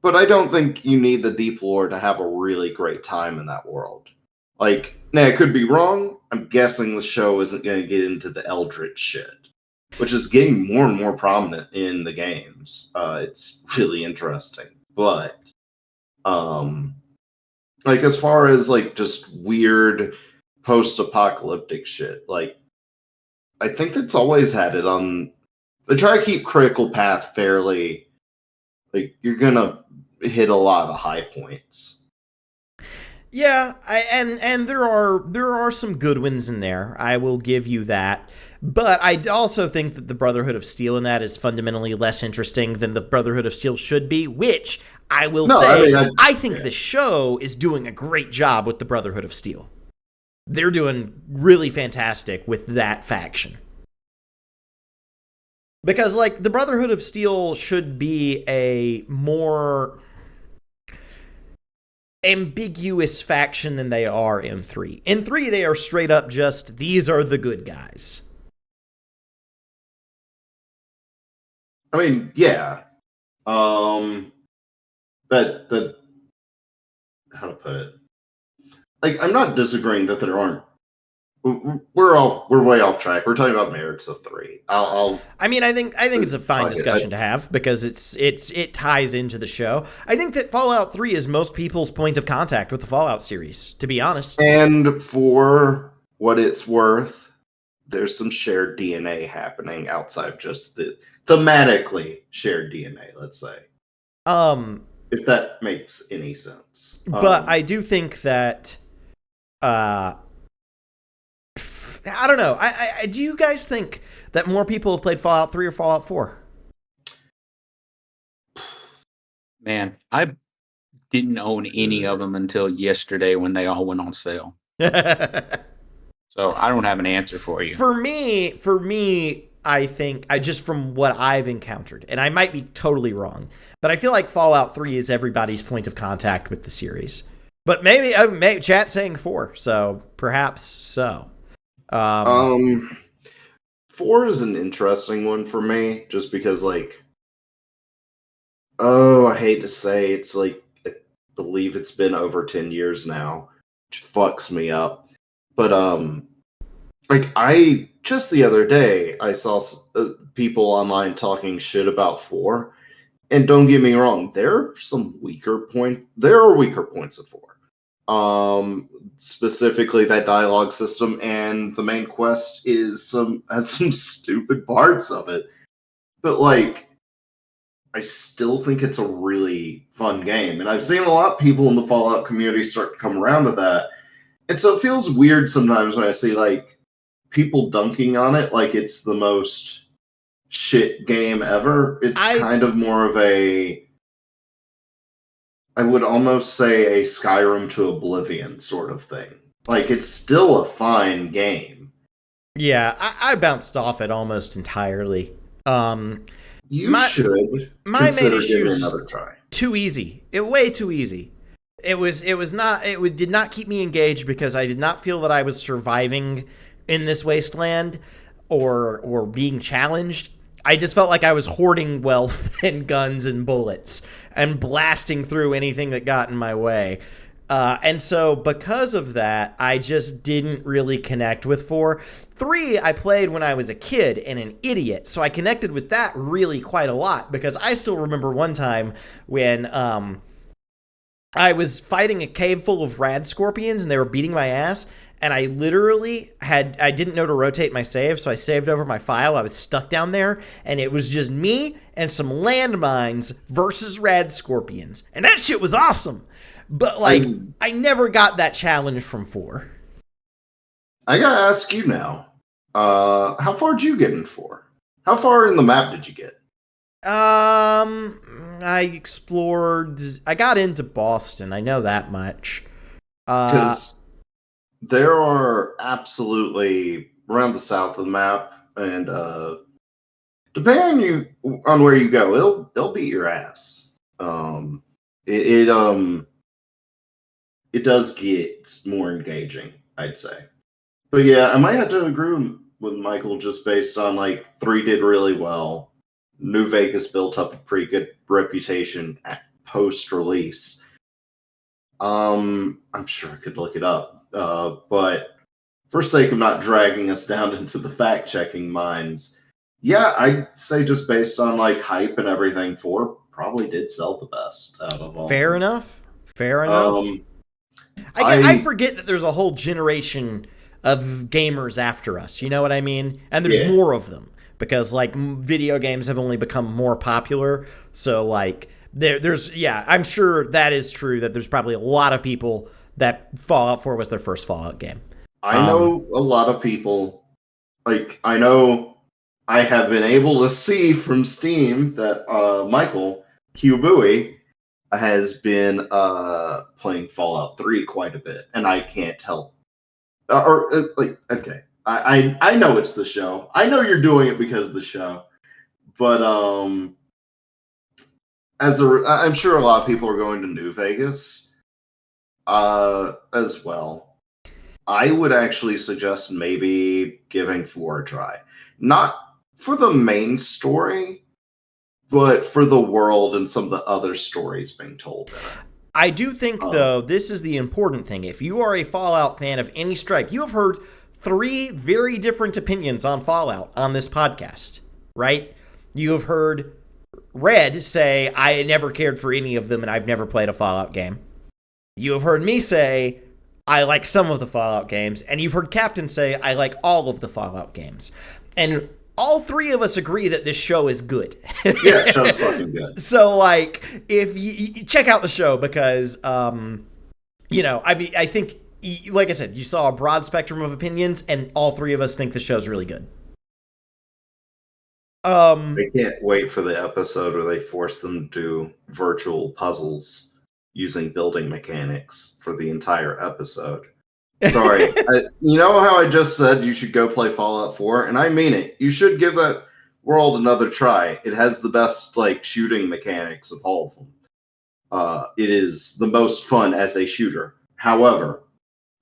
but I don't think you need the deep lore to have a really great time in that world. Like, now, I could be wrong. I'm guessing the show isn't going to get into the Eldritch shit, which is getting more and more prominent in the games. It's really interesting. But, like, as far as, like, just weird post-apocalyptic shit, like, I think that's always had it on... They try to keep Critical Path fairly... Like, you're gonna hit a lot of the high points. Yeah, and there are some good ones in there. I will give you that. But I also think that the Brotherhood of Steel in that is fundamentally less interesting than the Brotherhood of Steel should be, which I will say, I think the show is doing a great job with the Brotherhood of Steel. They're doing really fantastic with that faction. Because, like, the Brotherhood of Steel should be a more... ambiguous faction than they are in 3. In 3, they are straight up just, these are the good guys. I mean, yeah. That how to put it? Like, I'm not disagreeing that there aren't. We're way off track. We're talking about merits of 3. I mean, I think it's a fine discussion to have because it ties into the show. I think that Fallout 3 is most people's point of contact with the Fallout series, to be honest. And for what it's worth, there's some shared DNA happening outside just the thematically shared DNA, let's say. If that makes any sense. But I do think that I don't know. I do you guys think that more people have played Fallout 3 or Fallout 4? Man, I didn't own any of them until yesterday when they all went on sale. So I don't have an answer for you. For me, I think just from what I've encountered, and I might be totally wrong, but I feel like Fallout 3 is everybody's point of contact with the series. But maybe chat saying 4, so perhaps so. 4 is an interesting one for me, just because, like, I hate to say it's like, I believe it's been over 10 years now, which fucks me up. But like, I just the other day I saw people online talking shit about 4, and don't get me wrong, there are weaker points of 4. Specifically that dialogue system, and the main quest has some stupid parts of it, but like, I still think it's a really fun game, and I've seen a lot of people in the Fallout community start to come around to that, and so it feels weird sometimes when I see like people dunking on it like it's the most shit game ever. It's kind of more of I would almost say a Skyrim to Oblivion sort of thing. Like, it's still a fine game. Yeah, I bounced off it almost entirely. You should. My main issue is another try. Too easy. Way too easy. It did not keep me engaged because I did not feel that I was surviving in this wasteland or being challenged. I just felt like I was hoarding wealth and guns and bullets and blasting through anything that got in my way. And so because of that, I just didn't really connect with 4. 3, I played when I was a kid and an idiot. So I connected with that really quite a lot because I still remember one time when I was fighting a cave full of rad scorpions and they were beating my ass. And I literally I didn't know to rotate my save, so I saved over my file. I was stuck down there, and it was just me and some landmines versus rad scorpions. And that shit was awesome. But, like, I never got that challenge from 4. I gotta ask you now, how far did you get in 4? How far in the map did you get? I explored... I got into Boston, I know that much. Because there are absolutely around the south of the map, and depending on where you go, it'll beat your ass. It does get more engaging, I'd say. But yeah, I might have to agree with Michael just based on like 3 did really well. New Vegas built up a pretty good reputation at post-release. I'm sure I could look it up. But for sake of not dragging us down into the fact-checking minds, yeah, I'd say just based on like hype and everything, 4 probably did sell the best out of all. Fair enough. I forget that there's a whole generation of gamers after us. You know what I mean? And there's more of them because like video games have only become more popular. So like there's I'm sure that is true that there's probably a lot of people that Fallout 4 was their first Fallout game. I know a lot of people. Like, I know I have been able to see from Steam that Michael Q Bowie has been playing Fallout 3 quite a bit, and I can't tell. Okay, I know it's the show. I know you're doing it because of the show, but I'm sure a lot of people are going to New Vegas. as well. I would actually suggest maybe giving 4 a try. Not for the main story, but for the world and some of the other stories being told in it. I do think, though, this is the important thing. If you are a Fallout fan of any stripe, you have heard 3 very different opinions on Fallout on this podcast, right? You have heard Red say, I never cared for any of them and I've never played a Fallout game. You have heard me say, I like some of the Fallout games. And you've heard Captain say, I like all of the Fallout games. And all 3 of us agree that this show is good. Yeah, show's fucking good. So, like, if you check out the show because, you know, I mean, I think, like I said, you saw a broad spectrum of opinions, and all 3 of us think the show's really good. I can't wait for the episode where they force them to do virtual puzzles using building mechanics for the entire episode. Sorry. You know how I just said you should go play Fallout 4? And I mean it. You should give that world another try. It has the best, like, shooting mechanics of all of them. It is the most fun as a shooter. However,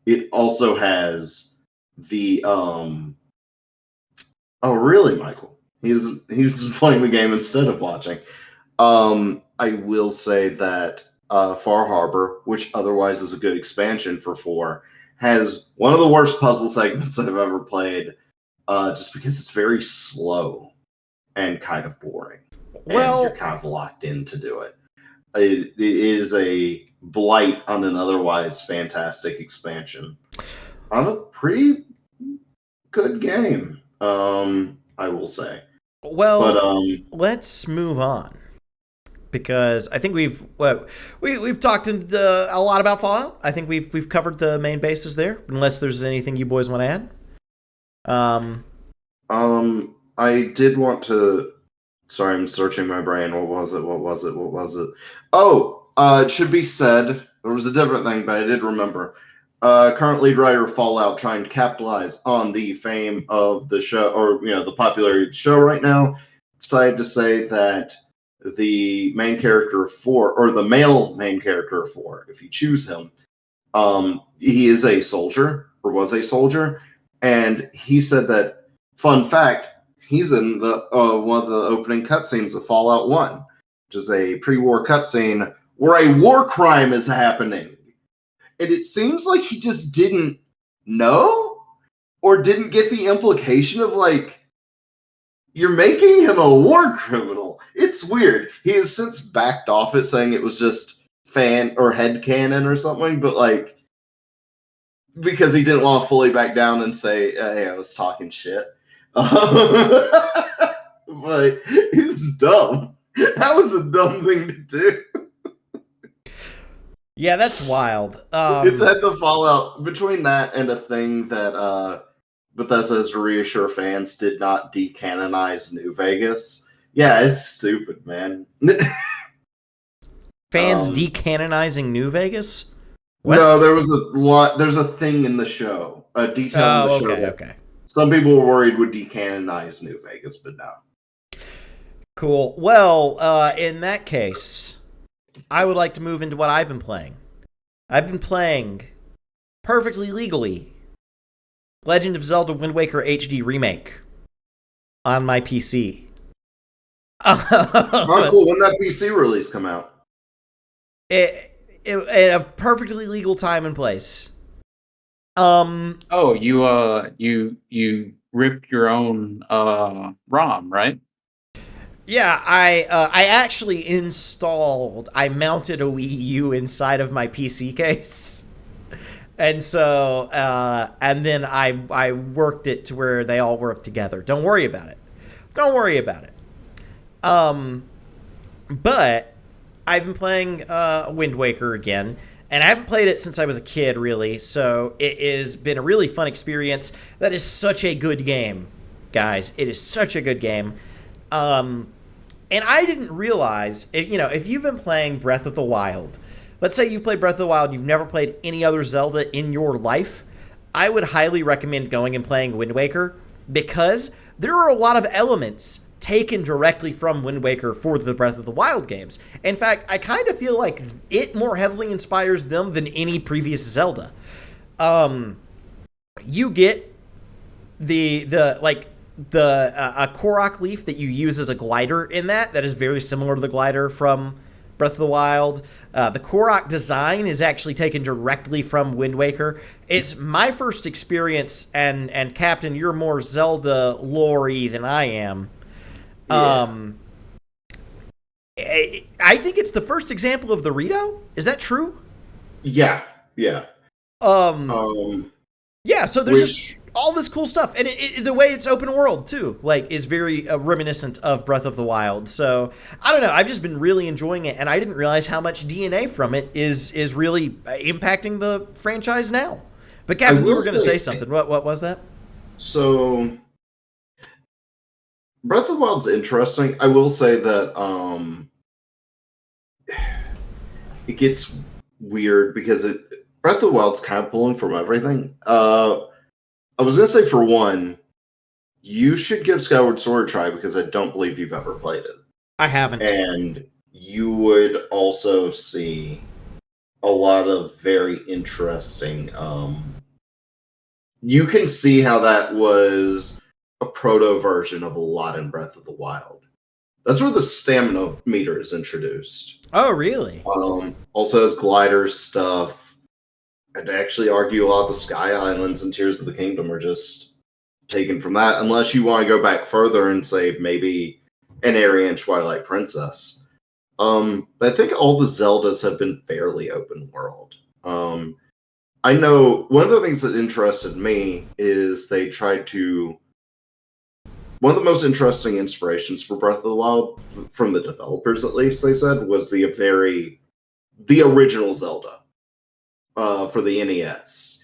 it also has the oh really, Michael? He's playing the game instead of watching. I will say that Far Harbor, which otherwise is a good expansion for 4, has one of the worst puzzle segments that I've ever played, just because it's very slow and kind of boring. Well, and you're kind of locked in to do it. It is a blight on an otherwise fantastic expansion on a pretty good game, I will say. Well, but, let's move on, because I think we've talked a lot about Fallout. I think we've covered the main bases there. Unless there's anything you boys want to add. I did want to. Sorry, I'm searching my brain. What was it? Oh, it should be said. There was a different thing, but I did remember. Current lead writer of Fallout trying to capitalize on the fame of the show, or the popularity of the show right now, decided to say that the main character of 4, or the male main character of 4, if you choose him, he is a soldier, or was a soldier, and he said that, fun fact, he's in the one of the opening cutscenes of Fallout 1, which is a pre-war cutscene where a war crime is happening. And it seems like he just didn't know, or didn't get the implication of, like, you're making him a war criminal. It's weird. He has since backed off it, saying it was just fan or headcanon or something, but, like, because he didn't want to fully back down and say, hey, I was talking shit. But it's dumb. That was a dumb thing to do. Yeah, that's wild. It's had the Fallout between that and a thing that Bethesda has to reassure fans did not decanonize New Vegas. Yeah, it's stupid, man. Fans decanonizing New Vegas? What? No, there was a lot. There's a thing in the show, a detail in the show. Okay. Some people were worried would decanonize New Vegas, but no. Cool. Well, in that case, I would like to move into what I've been playing. I've been playing, perfectly legally, Legend of Zelda Wind Waker HD Remake on my PC. How cool. When that PC release come out? At a perfectly legal time and place. Oh, you ripped your own ROM, right? Yeah, I actually I mounted a Wii U inside of my PC case. And so, and then I worked it to where they all work together. Don't worry about it. But I've been playing Wind Waker again, and I haven't played it since I was a kid, really. So it has been a really fun experience. That is such a good game, guys. It is such a good game. And I didn't realize, if you've been playing Breath of the Wild, let's say you've played Breath of the Wild, you've never played any other Zelda in your life, I would highly recommend going and playing Wind Waker, because there are a lot of elements taken directly from Wind Waker for the Breath of the Wild games. In fact, I kind of feel like it more heavily inspires them than any previous Zelda. You get a Korok leaf that you use as a glider in that is very similar to the glider from Breath of the Wild. The Korok design is actually taken directly from Wind Waker. It's my first experience, and Captain, you're more Zelda lore-y than I am. Yeah. I think it's the first example of the Rito. Is that true? Yeah. Yeah, so there's just all this cool stuff, and the way it's open world too, like, is very reminiscent of Breath of the Wild. So I don't know, I've just been really enjoying it, and I didn't realize how much DNA from it is really impacting the franchise now. But Captain, you were going to say something. What was that? So Breath of the Wild's interesting. I will say that it gets weird because Breath of the Wild's kind of pulling from everything. I was going to say, for one, you should give Skyward Sword a try because I don't believe you've ever played it. I haven't. And you would also see a lot of very interesting... you can see how that was a proto version of a lot in Breath of the Wild. That's where the stamina meter is introduced. Oh, really? Also has glider stuff. I'd actually argue a lot of the Sky Islands and Tears of the Kingdom are just taken from that, unless you want to go back further and say maybe an area in Twilight Princess. But I think all the Zeldas have been fairly open world. I know one of the things that interested me is they tried to... One of the most interesting inspirations for Breath of the Wild, from the developers at least, they said, was the original Zelda for the NES.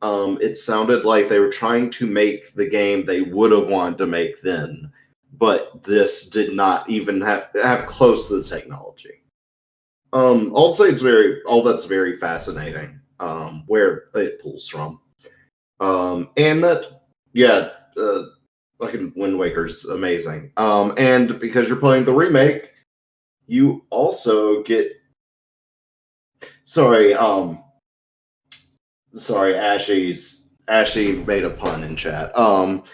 It sounded like they were trying to make the game they would have wanted to make then, but this did not even have close to the technology. I'll say all that's very fascinating, where it pulls from. And that, fucking Wind Waker's amazing. And because you're playing the remake, you also get... Sorry, Ashley made a pun in chat. But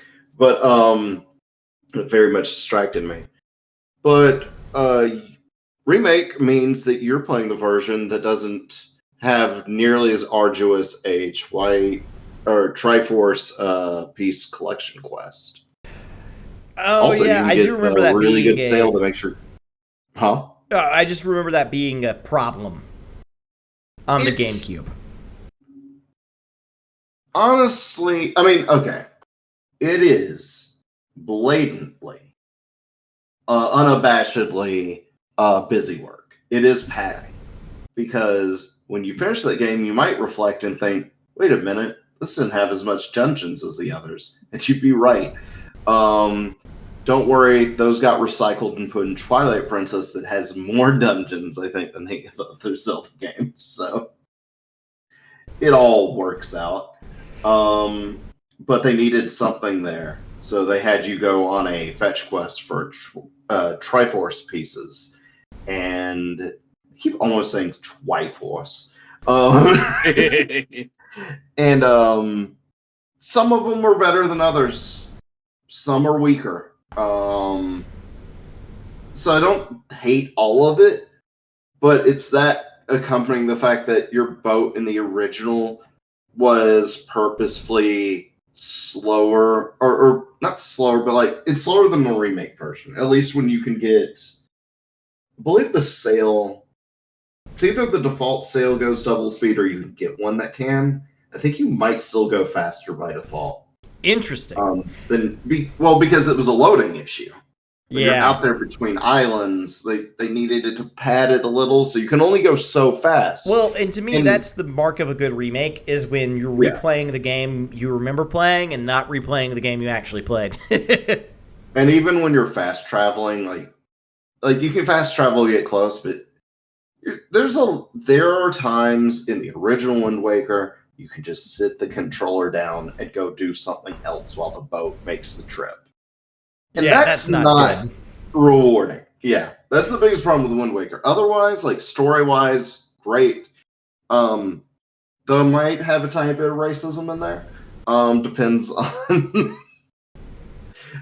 it very much distracted me. But remake means that you're playing the version that doesn't have nearly as arduous a Triforce piece collection quest. Oh, also, yeah, I do remember that really being good sale to make sure. Huh? I just remember that being a problem on the GameCube. Honestly, I mean, okay, it is blatantly, unabashedly busy work. It is padding, because when you finish that game, you might reflect and think, wait a minute, this didn't have as much dungeons as the others. And you'd be right. Don't worry, those got recycled and put in Twilight Princess that has more dungeons, I think, than the other Zelda games. So it all works out. But they needed something there. So they had you go on a fetch quest for Triforce pieces. And I keep almost saying Twiforce. And some of them were better than others. Some are weaker. So I don't hate all of it, but it's that accompanying the fact that your boat in the original was purposefully slower, or not slower, but like it's slower than the remake version. At least when you can get, I believe the sail, it's either the default sail goes double speed or you can get one that can. I think you might still go faster by default. Interesting. Because it was a loading issue. When you're Yeah. out there between islands, they needed it to pad it a little, so you can only go so fast. Well, and to me, that's the mark of a good remake, is when you're replaying the game you remember playing and not replaying the game you actually played. And even when you're fast traveling, like you can fast travel, get close, but there are times in the original Wind Waker you can just sit the controller down and go do something else while the boat makes the trip. And yeah, that's not good. Rewarding. Yeah, that's the biggest problem with Wind Waker. Otherwise, like story-wise, great. They might have a tiny bit of racism in there. Depends on.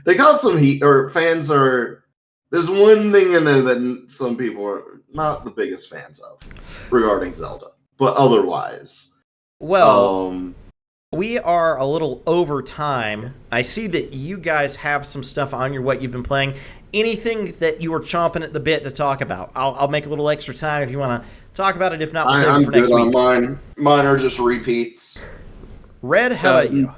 They got some heat, or fans are. There's one thing in there that some people are not the biggest fans of regarding Zelda, but otherwise, well, we are a little over time. I see that you guys have some stuff on your what you've been playing. Anything that you are chomping at the bit to talk about? I'll make a little extra time if you want to talk about it. If not, we'll save it for next week. I'm good on mine. Mine are just repeats. Red, how about you?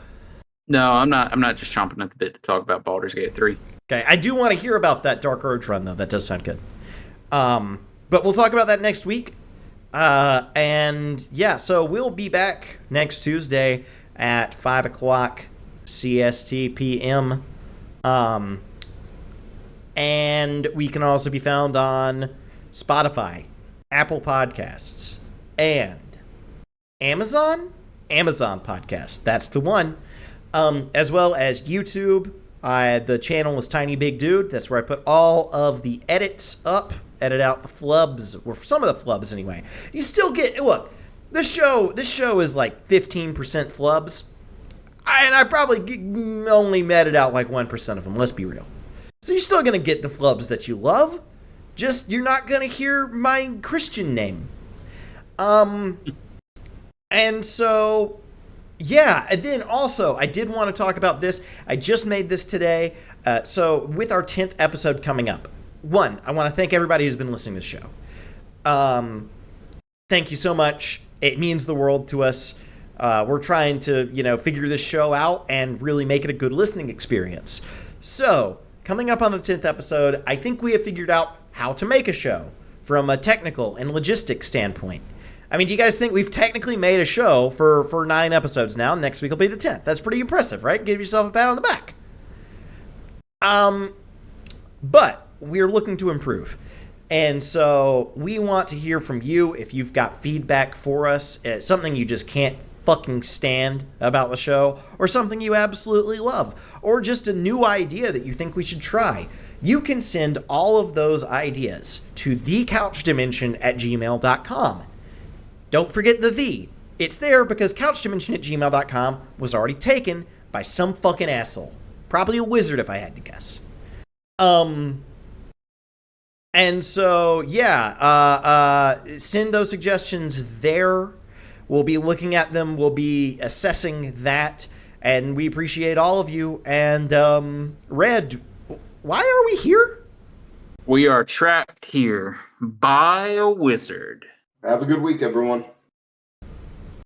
No, I'm not. I'm not just chomping at the bit to talk about Baldur's Gate 3. Okay, I do want to hear about that Dark Urge run though. That does sound good. But we'll talk about that next week. And yeah, so we'll be back next Tuesday at 5 o'clock CST PM. And we can also be found on Spotify, Apple Podcasts, and Amazon Podcasts. That's the one. As well as YouTube. The channel is TinyBigDude. That's where I put all of the edits up, edit out the flubs, or some of the flubs anyway. You still get, look, this show is like 15% flubs, and I probably only edit out like 1% of them, let's be real. So you're still going to get the flubs that you love, just you're not going to hear my Christian name. And so... yeah, and then also, I did want to talk about this. I just made this today. So with our 10th episode coming up, one, I want to thank everybody who's been listening to the show. Thank you so much. It means the world to us. We're trying to, figure this show out and really make it a good listening experience. So, coming up on the 10th episode, I think we have figured out how to make a show from a technical and logistics standpoint. I mean, do you guys think we've technically made a show for 9 episodes now? Next week will be the 10th. That's pretty impressive, right? Give yourself a pat on the back. But we're looking to improve. And so we want to hear from you if you've got feedback for us, something you just can't fucking stand about the show, or something you absolutely love, or just a new idea that you think we should try. You can send all of those ideas to thecouchdimension@gmail.com. Don't forget the. It's there because couchdimension@gmail.com was already taken by some fucking asshole. Probably a wizard if I had to guess. And so, yeah, send those suggestions there. We'll be looking at them. We'll be assessing that. And we appreciate all of you. And, Red, why are we here? We are trapped here by a wizard. Have a good week, everyone.